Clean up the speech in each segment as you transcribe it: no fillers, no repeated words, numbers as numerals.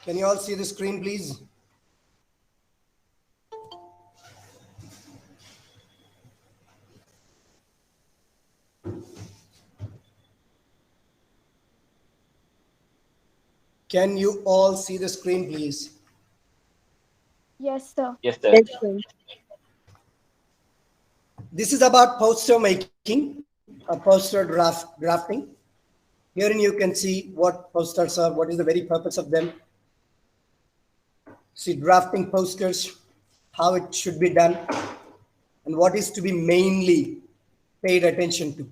Can you all see the screen, please? Can you all see the screen, please? Yes, sir. Yes, sir. Yes, sir. This is about poster making, poster drafting. Herein you can see what posters are, what is the very purpose of them. See, drafting posters, how it should be done, and what is to be mainly paid attention to.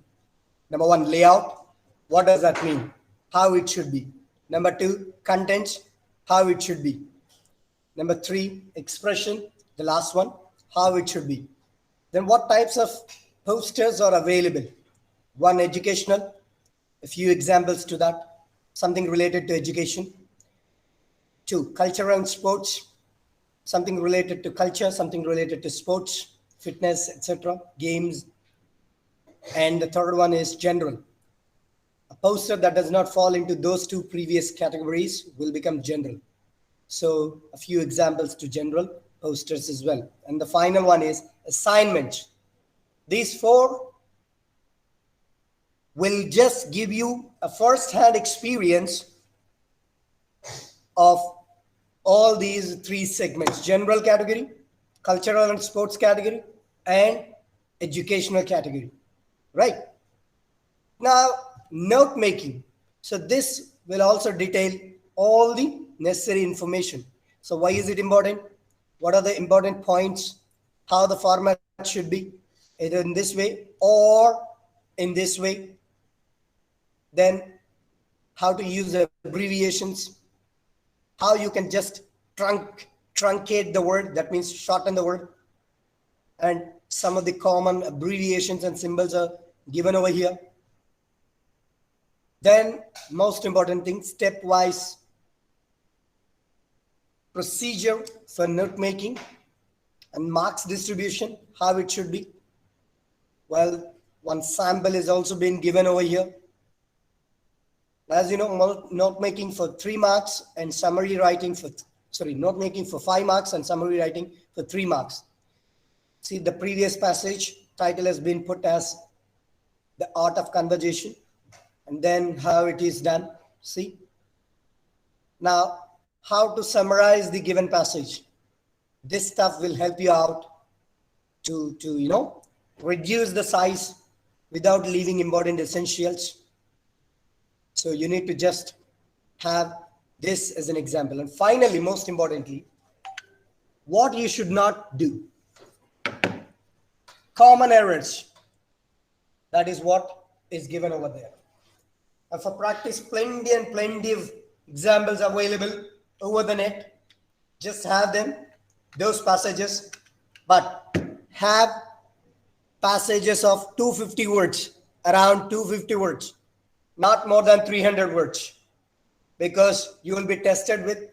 Number one, layout. What does that mean? How it should be. Number two, content, how it should be. Number three, expression, the last one, how it should be. Then what types of posters are available? One, educational, a few examples to that, something related to education. Two, culture and sports, something related to culture, something related to sports, fitness, etc., games. And the third one is general. A poster that does not fall into those two previous categories will become general. So a few examples to general posters as well. And the final one is assignment. These four will just give you a first-hand experience of all these three segments: general category, cultural and sports category, and educational category. Right? Now, note making. So this will also detail all the necessary information. So why is it important? What are the important points? How the format should be, either in this way or in this way. Then how to use abbreviations, how you can just truncate the word, that means shorten the word. And some of the common abbreviations and symbols are given over here. Then most important thing, stepwise procedure for note making and marks distribution, how it should be. Well, one sample is also being given over here. As you know, note making for 3 marks and summary writing for, note making for 5 marks and summary writing for 3 marks. See, the previous passage title has been put as The Art of Conversation, and then how it is done. See, now how to summarize the given passage. This stuff will help you out to reduce the size without leaving important essentials. So you need to just have this as an example. And finally, most importantly, what you should not do. Common errors. That is what is given over there. And for practice, plenty and plenty of examples available over the net. Just have them, those passages, but have passages of 250 words, around 250 words, not more than 300 words, because you will be tested with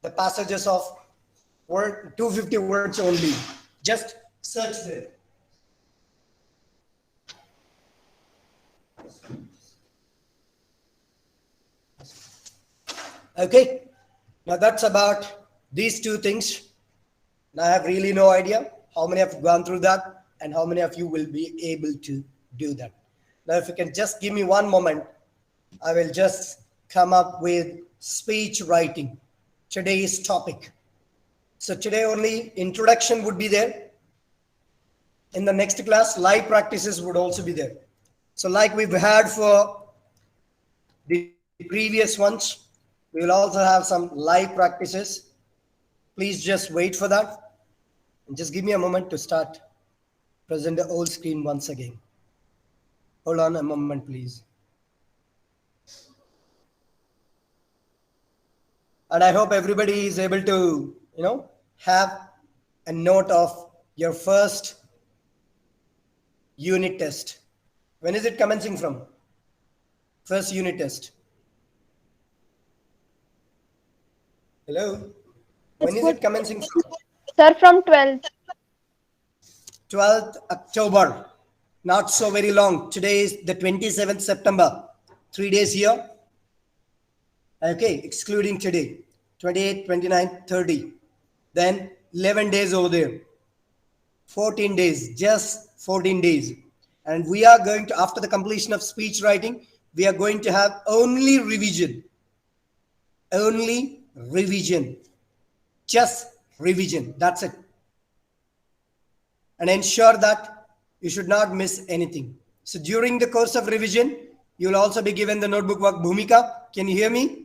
the passages of 250 words only. Just search them. Okay, now that's about these two things. Now I have really no idea how many have gone through that and how many of you will be able to do that. Now, if you can just give me one moment, I will just come up with speech writing, today's topic. So today only introduction would be there. In the next class, live practices would also be there. So like we've had for the previous ones, we will also have some live practices. Please just wait for that. And just give me a moment to start present the old screen once again. Hold on a moment, please. And I hope everybody is able to, have a note of your first unit test. When is it commencing from? First unit test. Hello? When is it commencing from? Sir, from 12th. 12th October. Not so very long. Today is the 27th September. 3 days here. Okay, excluding today. 28, 29, 30. Then 11 days over there. 14 days, just 14 days. And we are going to, after the completion of speech writing, we are going to have only revision. Only revision. Just revision. That's it. And ensure that you should not miss anything. So during the course of revision, you will also be given the notebook work Bhumika. Can you hear me?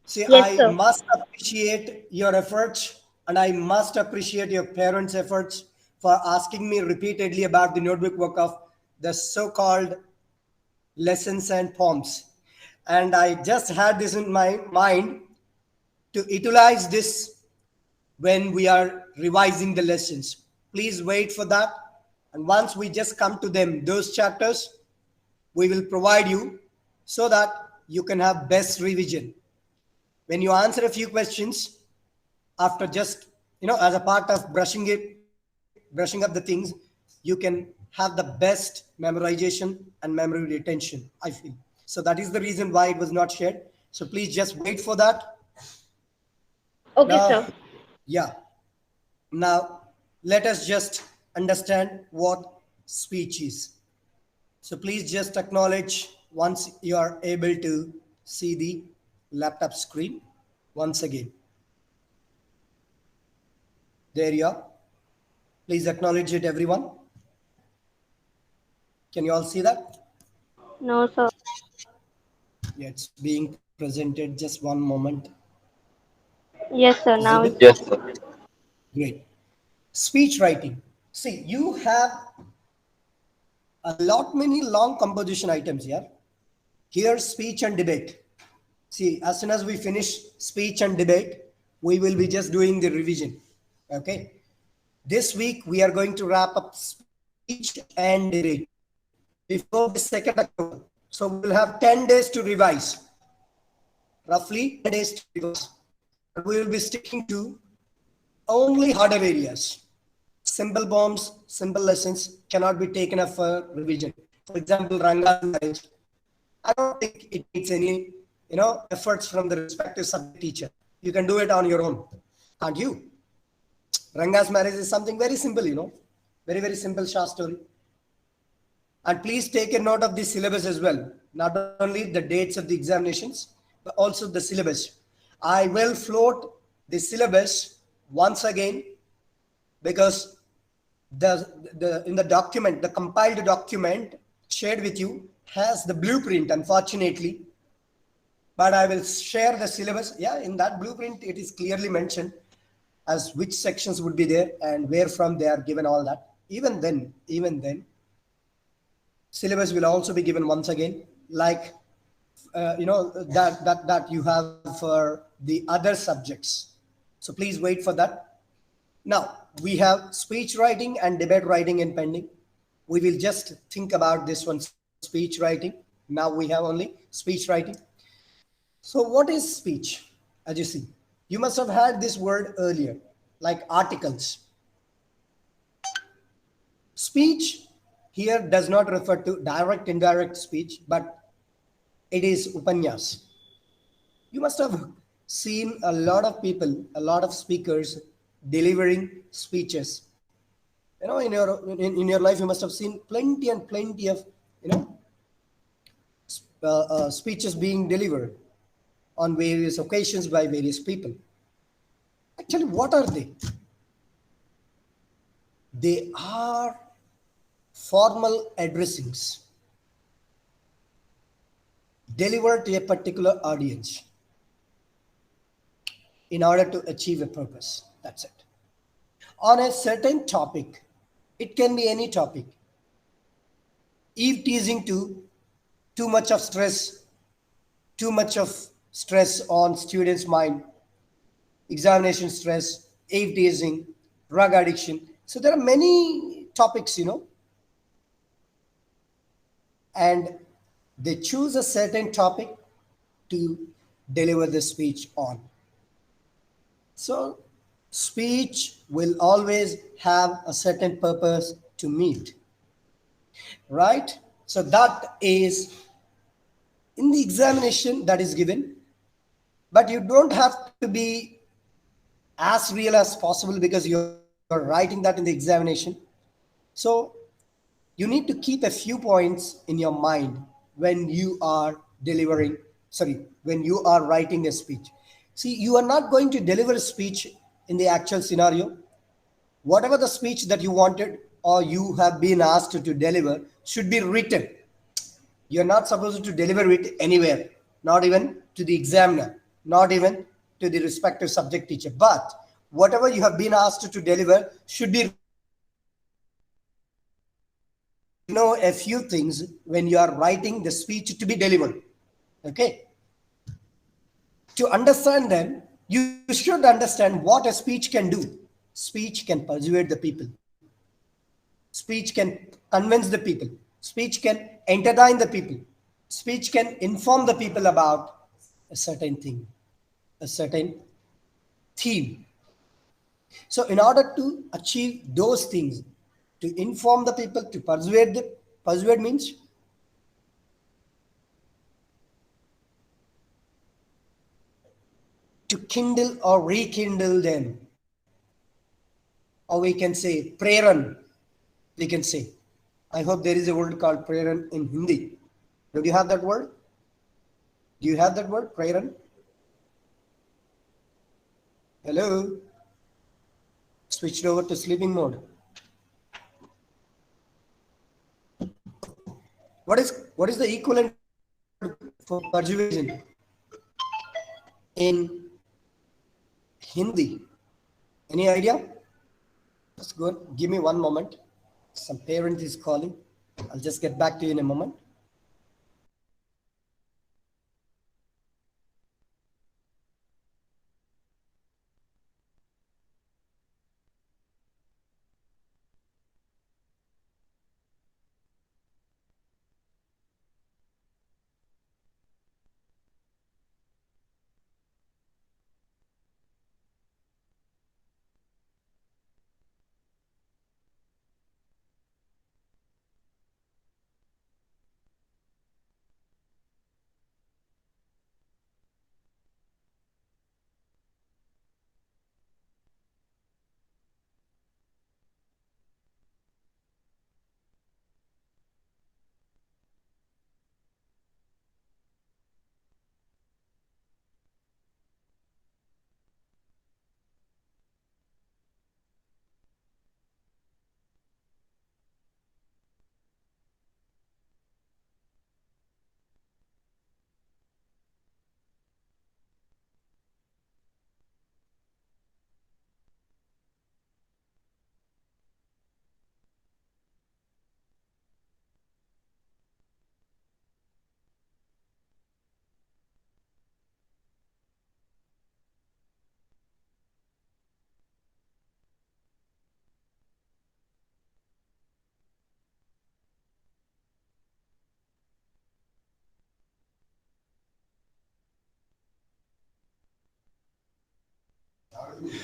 See, Yes, I sir. must appreciate your efforts and I must appreciate your parents' efforts for asking me repeatedly about the notebook work of the so called lessons and poems. And I just had this in my mind to utilize this when we are revising the lessons. Please wait for that. And once we just come to them, those chapters, we will provide you so that you can have best revision. When you answer a few questions after just, as a part of brushing up the things, you can have the best memorization and memory retention, I feel. So that is the reason why it was not shared. So please just wait for that. Okay, Now, sir. yeah. Now, let us just understand what speech is. So please just acknowledge once you are able to see the laptop screen once again. There you are. Please acknowledge it, everyone. Can you all see that? No, sir. Yeah, it's being presented. Just one moment. Yes, sir. Now Visible? it's Yes, sir. Great. Speech writing. See, you have a lot many long composition items here. Here, speech and debate. See, as soon as we finish speech and debate, we will be just doing the revision. Okay. This week, we are going to wrap up speech and debate before the 2nd October. So we will have 10 days to revise. Roughly 10 days to revise. But we will be sticking to only harder areas. Simple bombs, simple lessons cannot be taken up for revision. For example, Ranga's marriage. I don't think it needs any, efforts from the respective subject teacher. You can do it on your own, can't you? Ranga's marriage is something very simple, very, very simple short story. And please take a note of the syllabus as well. Not only the dates of the examinations, but also the syllabus. I will float the syllabus once again because the in the document, the compiled document shared with you has the blueprint, unfortunately. But I will share the syllabus. Yeah, in that blueprint, it is clearly mentioned as which sections would be there and where from they are given all that. Even then, syllabus will also be given once again, like that you have for the other subjects. So please wait for that. Now we have speech writing and debate writing in pending. We will just think about this one, speech writing. Now we have only speech writing. So what is speech? As you see, you must have heard this word earlier, like articles. Speech here does not refer to direct, indirect speech, but it is upanyas. You must have seen a lot of people, a lot of speakers delivering speeches. In your life, you must have seen plenty and plenty of, you know, speeches being delivered on various occasions by various people. Actually, what are they? They are formal addressings delivered to a particular audience in order to achieve a purpose. That's it. On a certain topic, it can be any topic. Eve teasing too much of stress, too much of stress on students' mind, examination stress, eve teasing, drug addiction. So there are many topics, and they choose a certain topic to deliver the speech on. So, speech will always have a certain purpose to meet, right? So, that is in the examination that is given. But you don't have to be as real as possible because you're writing that in the examination. So you need to keep a few points in your mind when you are delivering, sorry, when you are writing a speech. See, you are not going to deliver a speech in the actual scenario. Whatever the speech that you wanted or you have been asked to deliver should be written. You're not supposed to deliver it anywhere, not even to the examiner, not even to the respective subject teacher. But whatever you have been asked to deliver should be written. So you need to know a few things when you are writing the speech to be delivered. Okay. To understand them, you should understand what a speech can do. Speech can persuade the people. Speech can convince the people. Speech can entertain the people. Speech can inform the people about a certain thing, a certain theme. So, in order to achieve those things, to inform the people, to persuade means to kindle or rekindle them, or we can say preran. We can say. I hope there is a word called preran in Hindi. Do you have that word? Do you have that word, preran? Hello? Switched over to sleeping mode. What is the equivalent word for persuasion in Hindi? Any idea? Just go. Give me one moment. Some parent is calling. I'll just get back to you in a moment.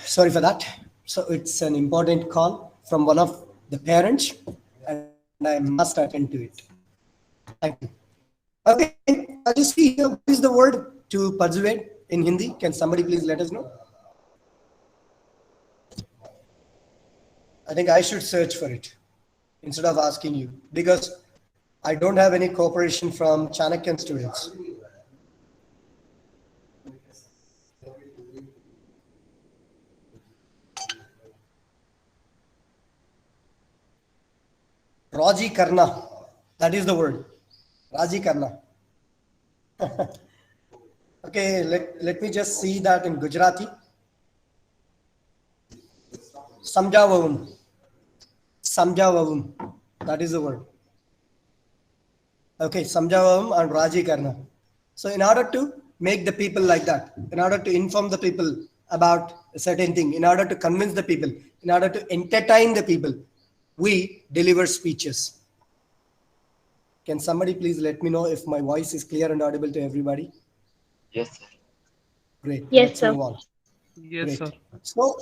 Sorry for that. So it's an important call from one of the parents, and I must attend to it. Thank you. Okay, I'll just see here. What is the word to persuade in Hindi? Can somebody please let us know? I think I should search for it instead of asking you because I don't have any cooperation from Chanakyan students. Raji Karna. That is the word. Raji Karna. Okay, let me just see that in Gujarati. Samjavavum. Samjavavum. That is the word. Okay, Samjavavum and Raji Karna. So in order to make the people like that, in order to inform the people about a certain thing, in order to convince the people, in order to entertain the people, we deliver speeches. Can somebody please let me know if my voice is clear and audible to everybody? Yes, sir. Great. Yes, Let's sir. move on. Yes, Great. sir. So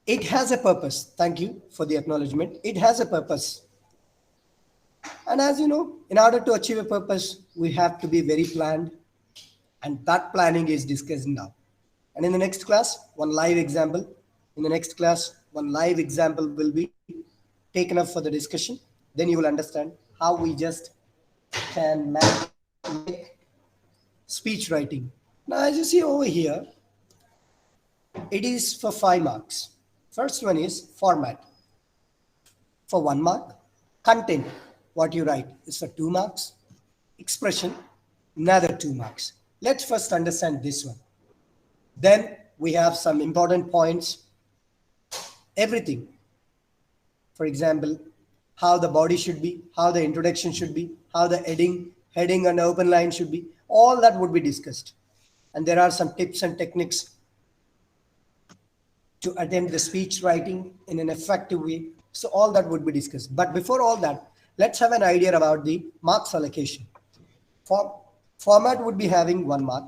it has a purpose. Thank you for the acknowledgement. It has a purpose. And as you know, in order to achieve a purpose, we have to be very planned. And that planning is discussed now. And in the next class, one live example. In the next class, one live example will be taken up for the discussion. Then you will understand how we just can make speech writing. Now, as you see over here, it is for 5 marks. First one is format for 1 mark. Content, what you write, is for 2 marks. Expression, another 2 marks. Let's first understand this one. Then we have some important points. Everything. For example, how the body should be, how the introduction should be, how the heading and open line should be. All that would be discussed. And there are some tips and techniques to attempt the speech writing in an effective way. So all that would be discussed. But before all that, let's have an idea about the marks allocation. Format would be having 1 mark.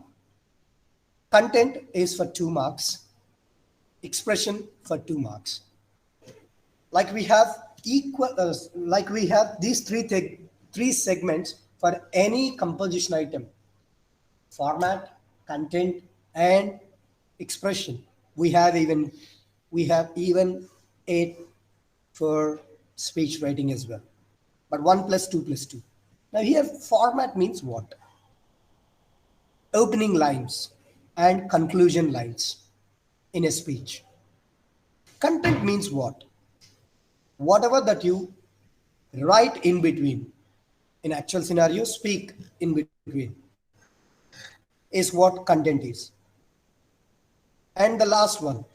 Content is for 2 marks. Expression for 2 marks. Like we have these three segments for any composition item: format, content, and expression. We have even 8 for speech writing as well. But 1 plus 2 plus 2. Now here format means what? Opening lines and conclusion lines in a speech. Content means what? Whatever that you write in between. In actual scenario, speak in between is what content is. And the last one,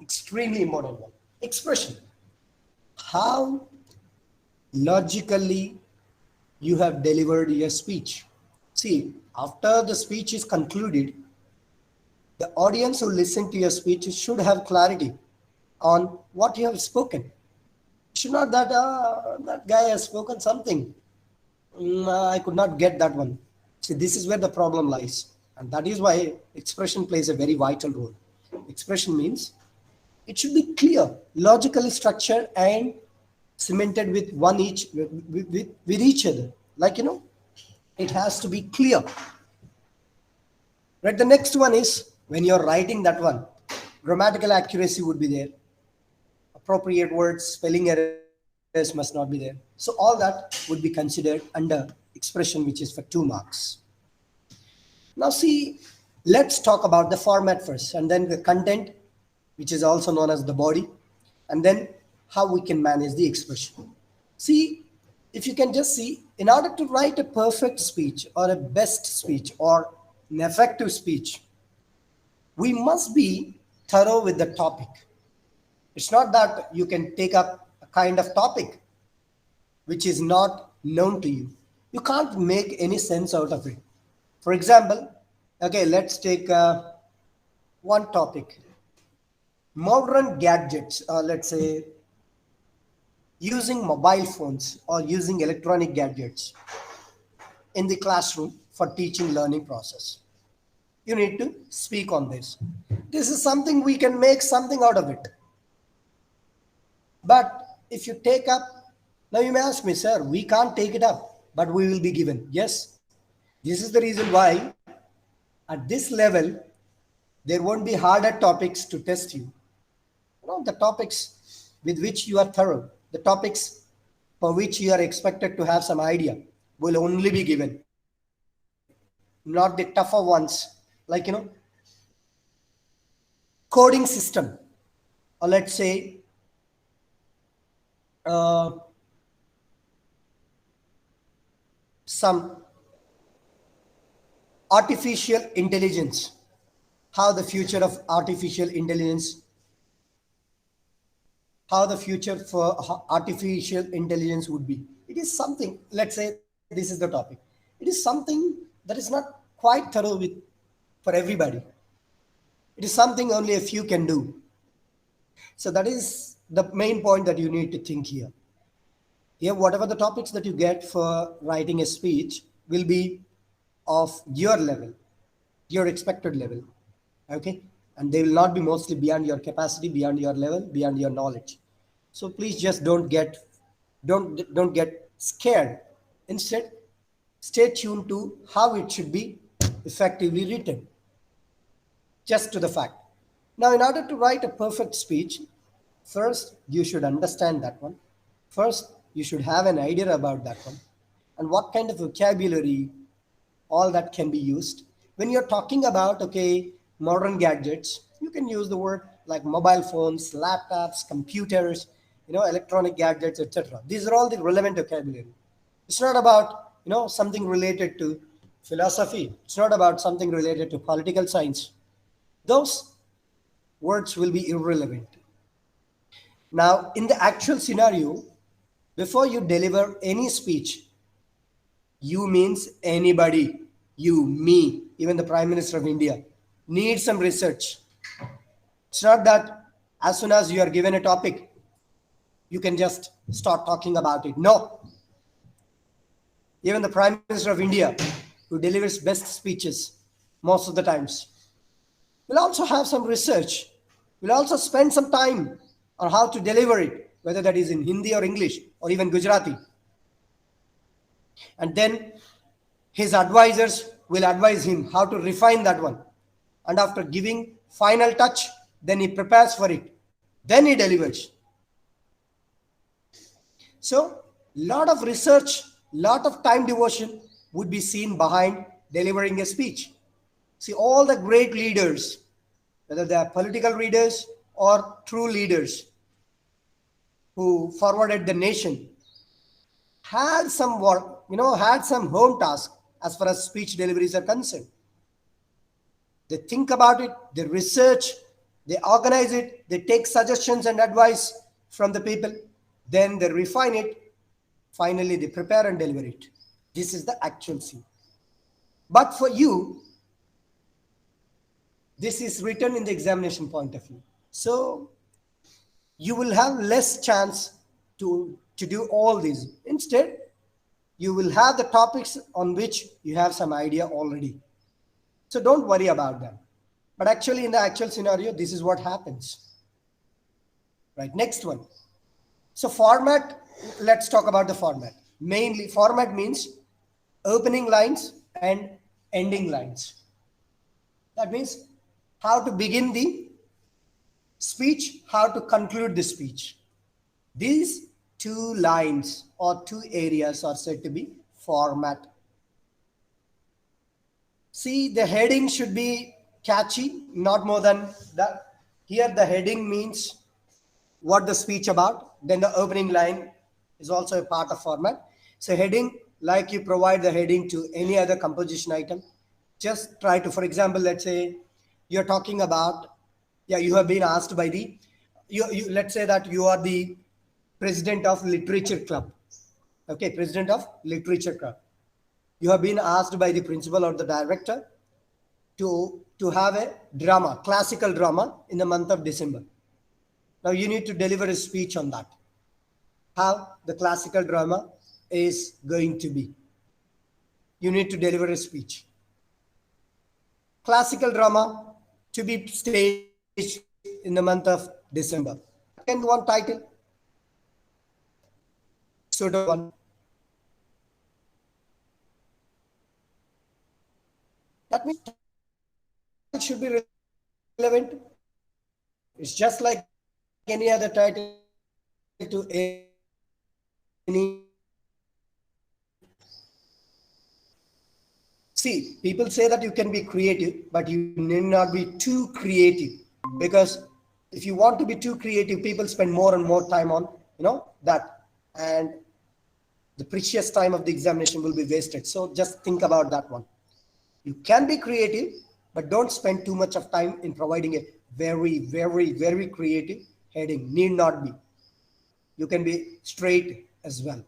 extremely important one, expression. How logically you have delivered your speech. See, after the speech is concluded, the audience who listen to your speech should have clarity on what you have spoken. Should not that guy has spoken something. I could not get that one. See, this is where the problem lies. And that is why expression plays a very vital role. Expression means it should be clear, logically structured, and cemented with each other. It has to be clear. Right. The next one is when you're writing that one, grammatical accuracy would be there. Appropriate words, spelling errors must not be there. So all that would be considered under expression, which is for 2 marks. Now see, let's talk about the format first, and then the content, which is also known as the body, and then how we can manage the expression. See, if you can just see, in order to write a perfect speech or a best speech or an effective speech, we must be thorough with the topic. It's not that you can take up a kind of topic which is not known to you. You can't make any sense out of it. For example, okay, let's take one topic. Modern gadgets, let's say using mobile phones or using electronic gadgets in the classroom for teaching learning process. You need to speak on this. This is something we can make something out of it. But if you take up, now you may ask me, sir, we can't take it up, but we will be given. Yes, this is the reason why at this level, there won't be harder topics to test you. The topics with which you are thorough, the topics for which you are expected to have some idea will only be given. Not the tougher ones, coding system, or let's say some artificial intelligence, how the future of artificial intelligence, would be. It is something, let's say this is the topic. It is something that is not quite thorough for everybody. It is something only a few can do. So that is the main point that you need to think here. Here, whatever the topics that you get for writing a speech will be of your level, your expected level. Okay. And they will not be mostly beyond your capacity, beyond your level, beyond your knowledge. So please just don't get scared. Instead, stay tuned to how it should be effectively written. Just to the fact. Now, in order to write a perfect speech, first you should understand that one. First, you should have an idea about that one and what kind of vocabulary all that can be used. When you're talking about, okay, modern gadgets, you can use the word like mobile phones, laptops, computers, electronic gadgets, etc. These are all the relevant vocabulary. It's not about, something related to philosophy. It's not about something related to political science. Those words will be irrelevant. Now, in the actual scenario, before you deliver any speech, you means anybody, you, me, even the Prime Minister of India, need some research. It's not that as soon as you are given a topic, you can just start talking about it. No. Even the Prime Minister of India, who delivers best speeches most of the times, will also have some research. Will also spend some time on how to deliver it, whether that is in Hindi or English or even Gujarati. And then his advisors will advise him how to refine that one. And after giving final touch, then he prepares for it. Then he delivers. So, lot of research, lot of time devotion would be seen behind delivering a speech. See, all the great leaders, whether they are political leaders or true leaders who forwarded the nation, had some work, had some home task as far as speech deliveries are concerned. They think about it, they research, they organize it, they take suggestions and advice from the people, then they refine it, finally they prepare and deliver it. This is the actual scene. But for you, this is written in the examination point of view. So you will have less chance to do all these. Instead, you will have the topics on which you have some idea already. So don't worry about that. But actually, in the actual scenario, this is what happens. Right, next one. So format, let's talk about the format. Mainly, format means opening lines and ending lines. That means how to begin the speech, how to conclude the speech. These two lines or two areas are said to be format. See, the heading should be catchy, not more than that. Here the heading means what the speech about. Then the opening line is also a part of format. So heading, like you provide the heading to any other composition item. Just try to, for example, let's say you're talking about, you have been asked by let's say that you are the president of literature club. Okay, president of literature club. You have been asked by the principal or the director to have a drama, classical drama in the month of December. Now you need to deliver a speech on that. How the classical drama is going to be. You need to deliver a speech. Classical drama to be staged in the month of December. Can one title? Suitable one. That means title should be relevant. It's just like any other title to any. See, people say that you can be creative, but you need not be too creative. Because if you want to be too creative, people spend more and more time on, that. And the precious time of the examination will be wasted. So just think about that one. You can be creative, but don't spend too much of time in providing a very, very, very creative heading. Need not be. You can be straight as well.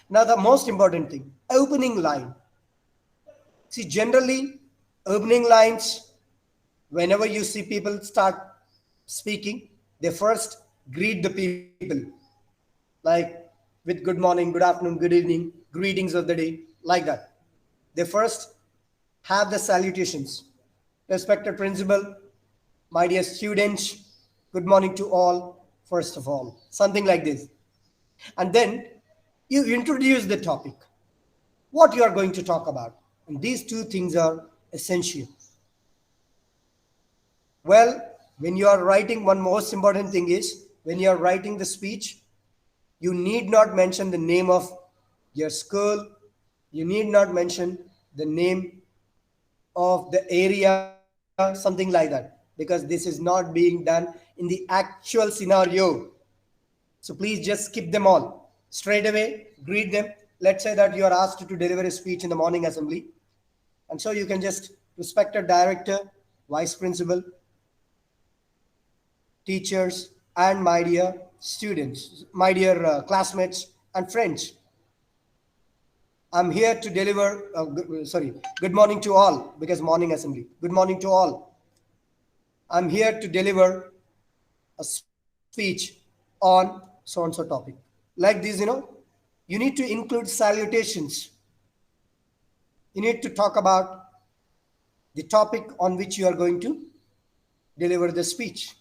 Now, the most important thing, opening line. See, generally, opening lines, whenever you see people start speaking, they first greet the people. Like with good morning, good afternoon, good evening, greetings of the day, like that. They first have the salutations. Respected principal, my dear students, good morning to all, first of all, something like this. And then you introduce the topic, what you are going to talk about. And these two things are essential. Well, when you are writing, one most important thing is when you are writing the speech, you need not mention the name of your school. You need not mention the name of the area, something like that, because this is not being done in the actual scenario. So please just skip them all. Straight away, greet them. Let's say that you are asked to deliver a speech in the morning assembly. And so you can just respected director, vice principal, teachers, and my dear students, my dear classmates and friends. I'm here to deliver, good morning to all, because morning assembly. Good morning to all. I'm here to deliver a speech on so and so topic. Like this, you need to include salutations. You need to talk about the topic on which you are going to deliver the speech.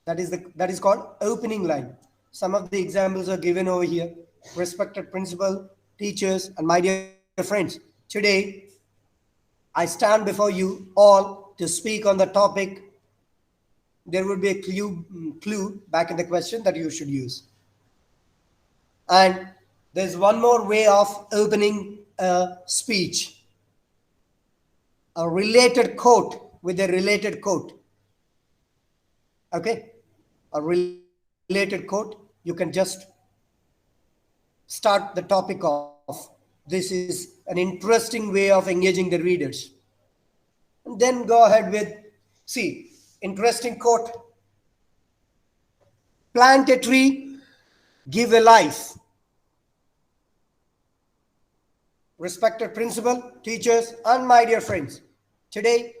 That is called opening line. Some of the examples are given over here. Respected principal, teachers, and my dear friends, today I stand before you all to speak on the topic. There would be a clue back in the question that you should use. And there's one more way of opening a speech, a related quote with a related quote. Okay? A related quote, you can just start the topic off. This is an interesting way of engaging the readers. And then go ahead with, see, interesting quote. Plant a tree, give a life. Respected principal, teachers, and my dear friends, today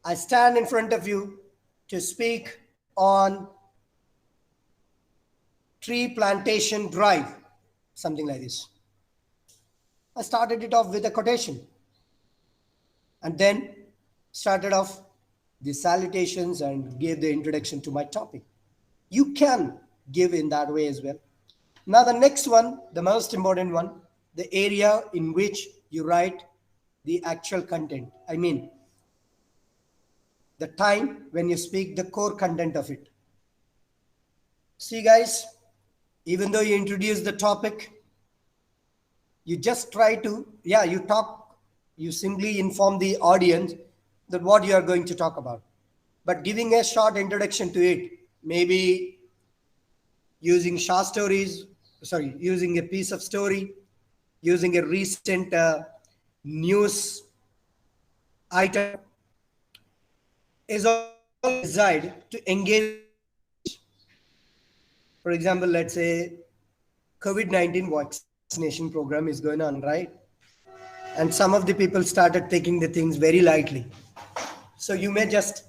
I stand in front of you to speak on tree plantation drive, something like this. I started it off with a quotation and then started off the salutations and gave the introduction to my topic. You can give in that way as well. Now, the next one, the most important one, the area in which you write the actual content. I mean, the time when you speak the core content of it. See, guys, even though you introduce the topic, you just try to, you talk, you simply inform the audience that what you are going to talk about. But giving a short introduction to it, maybe using short stories, using a piece of story, using a recent news item, is all designed to engage the readers. For example, let's say COVID-19 vaccination program is going on, right? And some of the people started taking the things very lightly. So you may just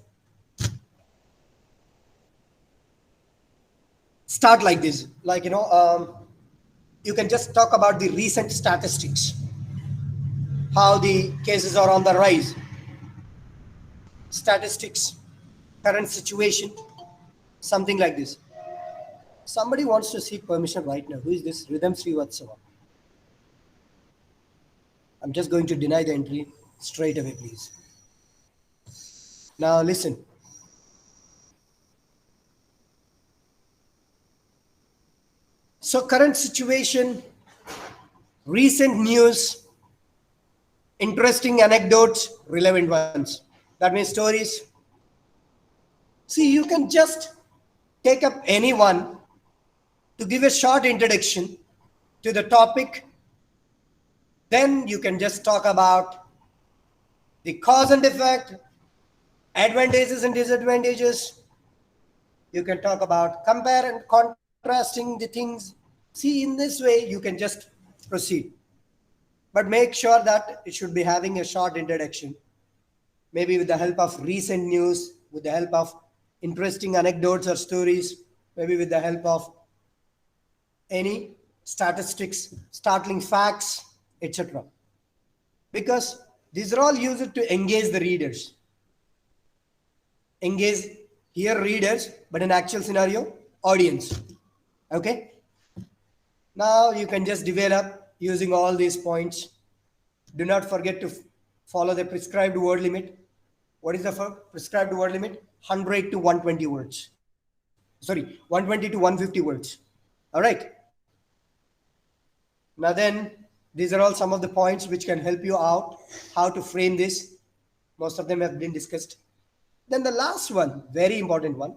start like this, like, you can just talk about the recent statistics, how the cases are on the rise, statistics, current situation, something like this. Somebody wants to seek permission right now. Who is this? Rhythm Srivatsava. I'm just going to deny the entry straight away, please. Now listen. So current situation, recent news, interesting anecdotes, relevant ones. That means stories. See, you can just take up anyone to give a short introduction to the topic. Then you can just talk about the cause and effect, advantages and disadvantages. You can talk about compare and contrasting the things. See, in this way, you can just proceed. But make sure that it should be having a short introduction, maybe with the help of recent news, with the help of interesting anecdotes or stories, maybe with the help of any statistics, startling facts, etc. Because these are all used to engage the readers. Engage here readers, but in actual scenario, audience. Okay? Now you can just develop using all these points. Do not forget to follow the prescribed word limit. What is the prescribed word limit? 100 to 120 words. Sorry, 120 to 150 words. All right. Now then, these are all some of the points which can help you out how to frame this. Most of them have been discussed. Then the last one, very important one.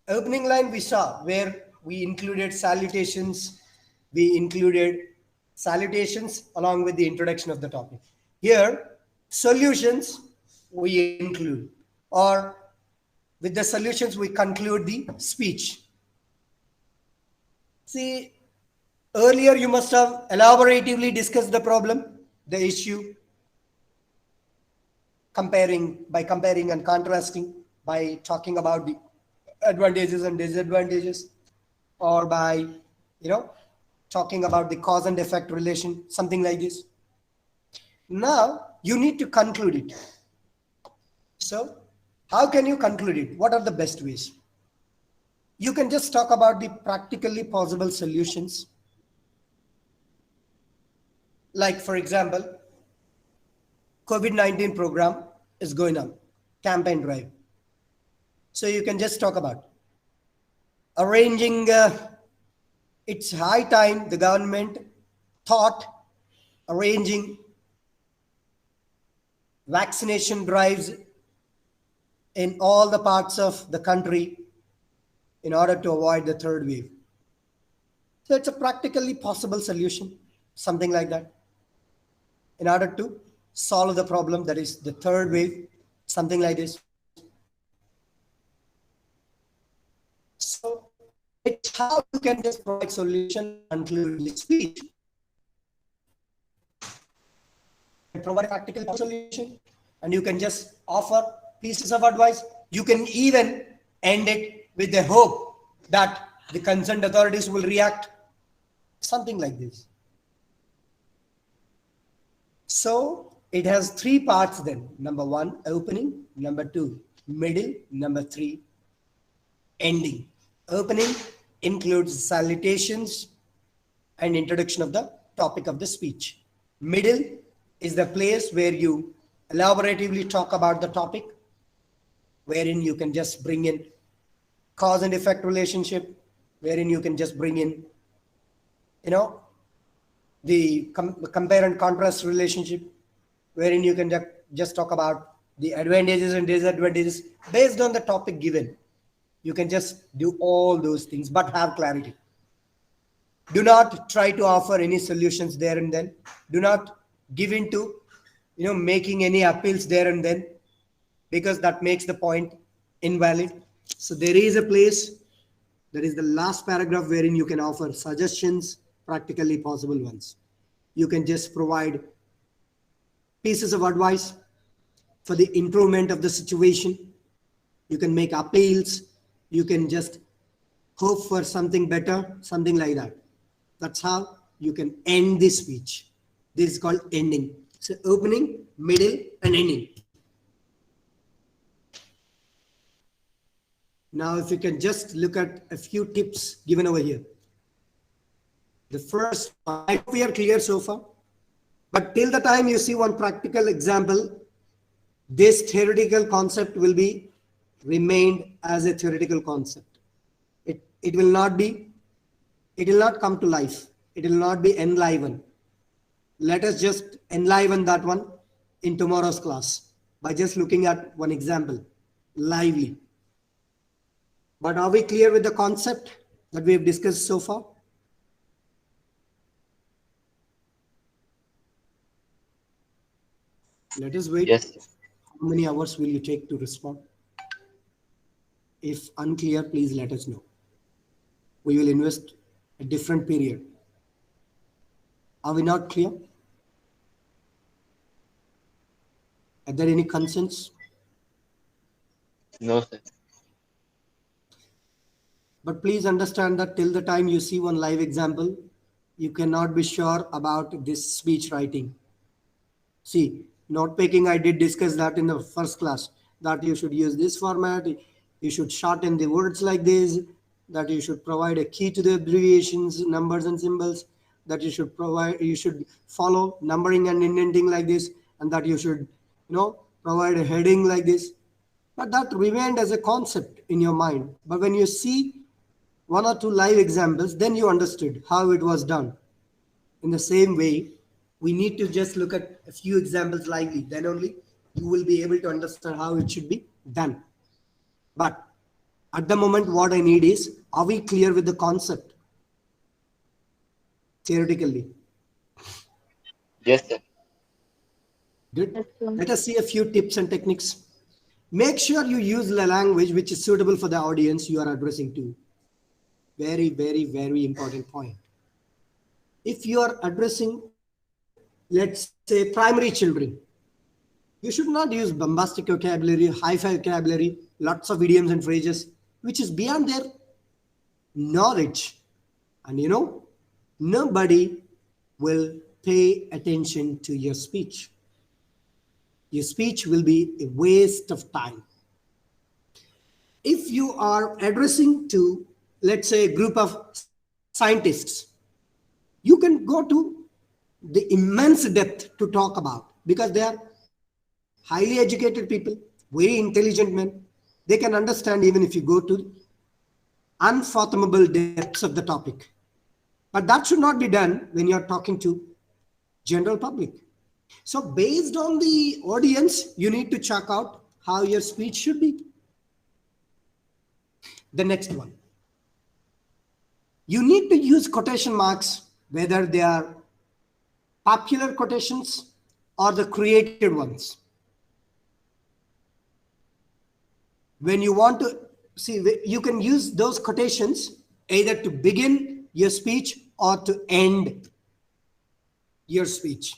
Opening line we saw where we included salutations. We included salutations along with the introduction of the topic. Here, solutions we include, or with the solutions we conclude the speech. See, earlier you must have elaboratively discussed the problem, the issue, comparing and contrasting, by talking about the advantages and disadvantages, or by talking about the cause and effect relation, something like this. Now you need to conclude it. So how can you conclude it? What are the best ways? You can just talk about the practically possible solutions. Like, for example, COVID-19 program is going on, campaign drive. So you can just talk about arranging, it's high time the government thought arranging vaccination drives in all the parts of the country in order to avoid the third wave. So it's a practically possible solution, something like that, in order to solve the problem that is the third wave, something like this. So it's how you can just provide solution and conclude the speech. You can provide a practical solution and you can just offer pieces of advice. You can even end it with the hope that the concerned authorities will react, something like this. So it has three parts then. Number one, opening. Number two, middle. Number three, ending. Opening includes salutations and introduction of the topic of the speech. Middle is the place where you elaboratively talk about the topic, wherein you can just bring in cause and effect relationship, wherein you can just bring in, the compare and contrast relationship, wherein you can just talk about the advantages and disadvantages based on the topic given. You can just do all those things, but have clarity. Do not try to offer any solutions there and then. Do not give into, making any appeals there and then, because that makes the point invalid. So there is a place, that is the last paragraph, wherein you can offer suggestions, practically possible ones. You can just provide pieces of advice for the improvement of the situation. You can make appeals. You can just hope for something better, something like that. That's how you can end the speech. This is called ending. So opening, middle, and ending. Now, if you can just look at a few tips given over here. The first, I hope we are clear so far. But till the time you see one practical example, this theoretical concept will be remained as a theoretical concept. It will not come to life. It will not be enlivened. Let us just enliven that one in tomorrow's class by just looking at one example lively. But are we clear with the concept that we have discussed so far? Let us wait. Yes. How many hours will you take to respond? If unclear, please let us know. We will invest a different period. Are we not clear? Are there any concerns? No, sir. But please understand that till the time you see one live example, you cannot be sure about this speech writing. See, note taking, I did discuss that in the first class, that you should use this format, you should shorten the words like this, that you should provide a key to the abbreviations, numbers and symbols, that you should follow numbering and indenting like this, and that you should, provide a heading like this. But that remained as a concept in your mind. But when you see one or two live examples, then you understood how it was done. In the same way, we need to just look at a few examples lively. Then only you will be able to understand how it should be done. But at the moment, what I need is, are we clear with the concept theoretically? Yes, sir. Good. Yes, sir. Let us see a few tips and techniques. Make sure you use the language which is suitable for the audience you are addressing to. Very, very, very important point. If you are addressing, let's say, primary children, you should not use bombastic vocabulary, high-fi vocabulary, lots of idioms and phrases, which is beyond their knowledge. And nobody will pay attention to your speech. Your speech will be a waste of time. If you are addressing to, let's say, a group of scientists, you can go to the immense depth to talk about, because they are highly educated people, very intelligent men. They can understand even if you go to unfathomable depths of the topic. But that should not be done when you're talking to general public. So based on the audience, you need to check out how your speech should be. The next one. You need to use quotation marks, whether they are popular quotations or the created ones. When you want to see, you can use those quotations either to begin your speech or to end your speech.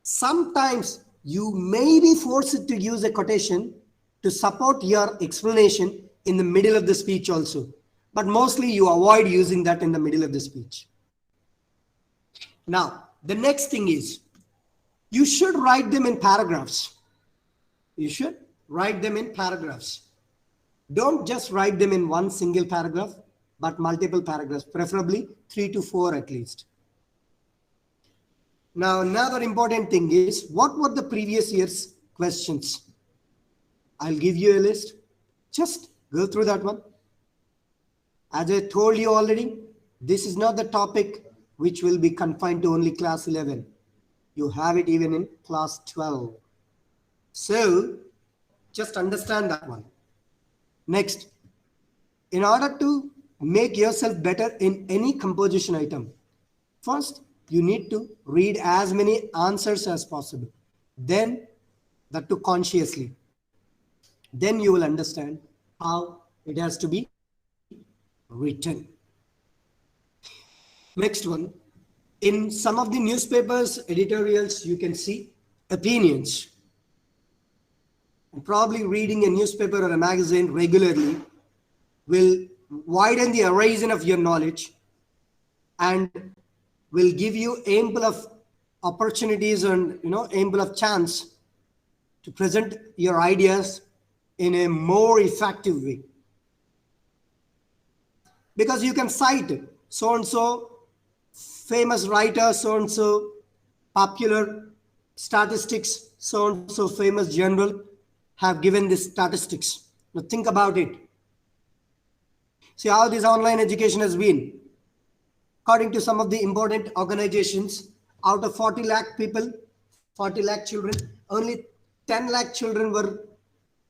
Sometimes you may be forced to use a quotation to support your explanation in the middle of the speech also. But mostly you avoid using that in the middle of the speech. Now, the next thing is, you should write them in paragraphs. You should write them in paragraphs. Don't just write them in one single paragraph, but multiple paragraphs, preferably 3 to 4 at least. Now, another important thing is, what were the previous year's questions? I'll give you a list. Just go through that one. As I told you already, this is not the topic which will be confined to only class 11. You have it even in class 12. So, just understand that one. Next, in order to make yourself better in any composition item, first, you need to read as many answers as possible. Then, that too consciously. Then you will understand how it has to be written. Next one. In some of the newspapers, editorials, you can see opinions. And probably reading a newspaper or a magazine regularly will widen the horizon of your knowledge and will give you ample of opportunities and ample of chance to present your ideas in a more effective way. Because you can cite so-and-so famous writer, so-and-so popular statistics, so-and-so famous general have given this statistics. Now think about it. See how this online education has been. According to some of the important organizations, out of 40 lakh people, 40 lakh children, only 10 lakh children were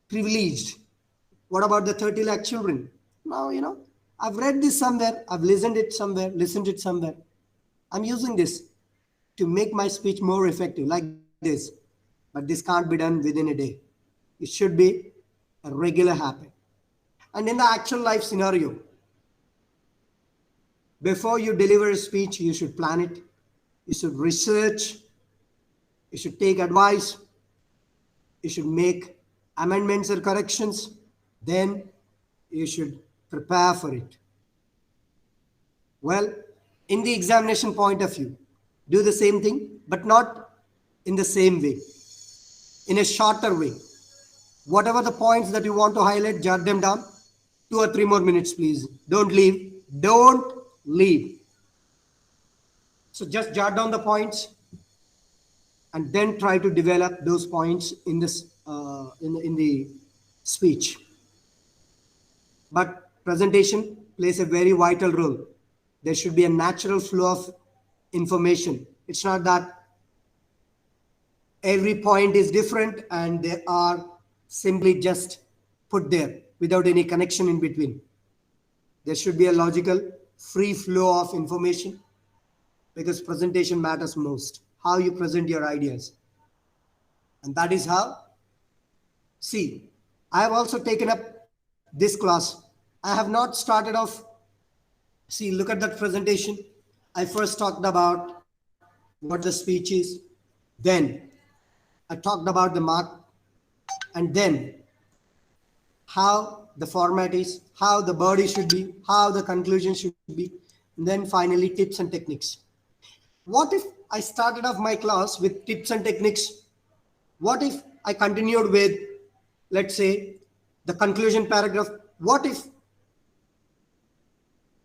privileged. What about the 30 lakh children? Now, I've read this somewhere, I've listened it somewhere. I'm using this to make my speech more effective, like this. But this can't be done within a day. It should be a regular habit. And in the actual life scenario, before you deliver a speech, you should plan it. You should research. You should take advice. You should make amendments or corrections. Then you should prepare for it. Well, in the examination point of view, do the same thing, but not in the same way. In a shorter way. Whatever the points that you want to highlight, jot them down. 2 or 3 more minutes, please. Don't leave. Don't leave. So just jot down the points. and then try to develop those points in this in the speech. But presentation plays a very vital role. There should be a natural flow of information. It's not that every point is different and they are simply just put there without any connection in between. There should be a logical, free flow of information, because presentation matters most. How you present your ideas. And that is how, see, I have also taken up this class. I have not started off, see, look at that presentation. I first talked about what the speech is, then I talked about the mark, and then how the format is, how the body should be, how the conclusion should be, and then finally tips and techniques. What if I started off my class with tips and techniques? What if I continued with, let's say, the conclusion paragraph? What if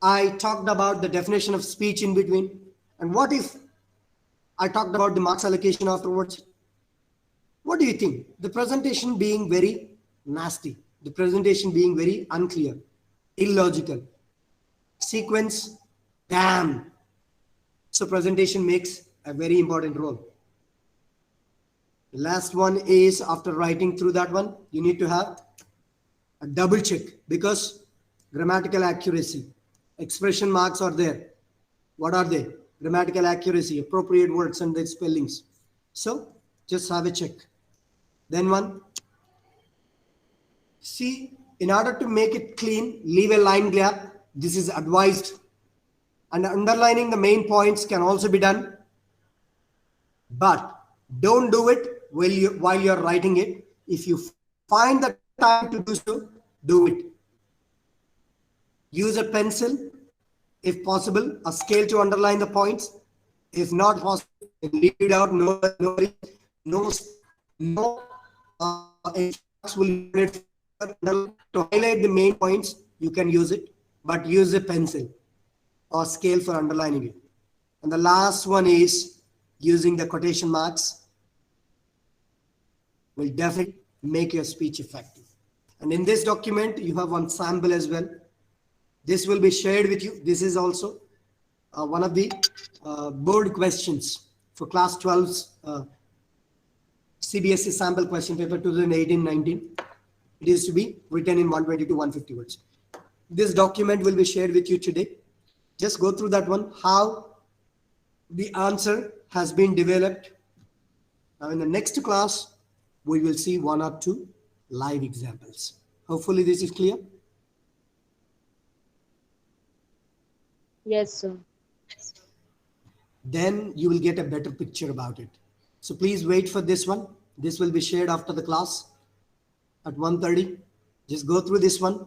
I talked about the definition of speech in between? And what if I talked about the marks allocation afterwards? What do you think? The presentation being very nasty, the presentation being very unclear, illogical, sequence, damn. So presentation makes a very important role. The last one is, after writing through that one, you need to have a double check, because grammatical accuracy, expression marks are there. What are they? Grammatical accuracy, appropriate words and their spellings. So just have a check. Then one, see, in order to make it clean, leave a line gap. This is advised. And underlining the main points can also be done. But don't do it while you're writing it. If you find the time to do so, do it. Use a pencil, if possible, a scale to underline the points. If not possible, leave it out. No instructions will be to highlight the main points. You can use it, but use a pencil or scale for underlining it. And the last one is using the quotation marks will definitely make your speech effective. And in this document, you have one sample as well. This will be shared with you. This is also one of the board questions for class 12's CBSE sample question paper 2018-19. It is to be written in 120 to 150 words. This document will be shared with you today. Just go through that one, how the answer has been developed. Now in the next class, we will see one or two live examples. Hopefully this is clear. Yes, sir. Then you will get a better picture about it. So please wait for this one. This will be shared after the class at 1:30. Just go through this one.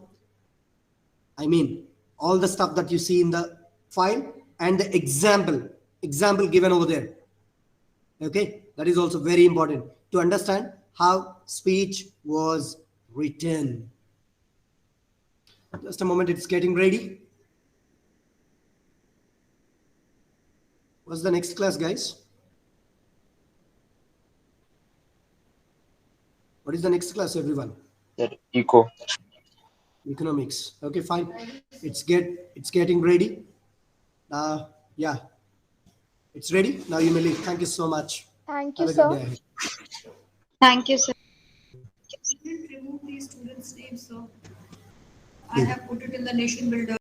I mean, all the stuff that you see in the file and the example given over there. Okay, that is also very important to understand how speech was written. Just a moment, it's getting ready. What's the next class, guys? What is the next class, everyone? That eco. Economics. Okay, fine. It's getting ready. Yeah, it's ready. Now you may leave. Thank you so much. Thank you, Have a sir. good day ahead. Thank you, sir. Didn't remove the students' names, so I have put it in the nation builder.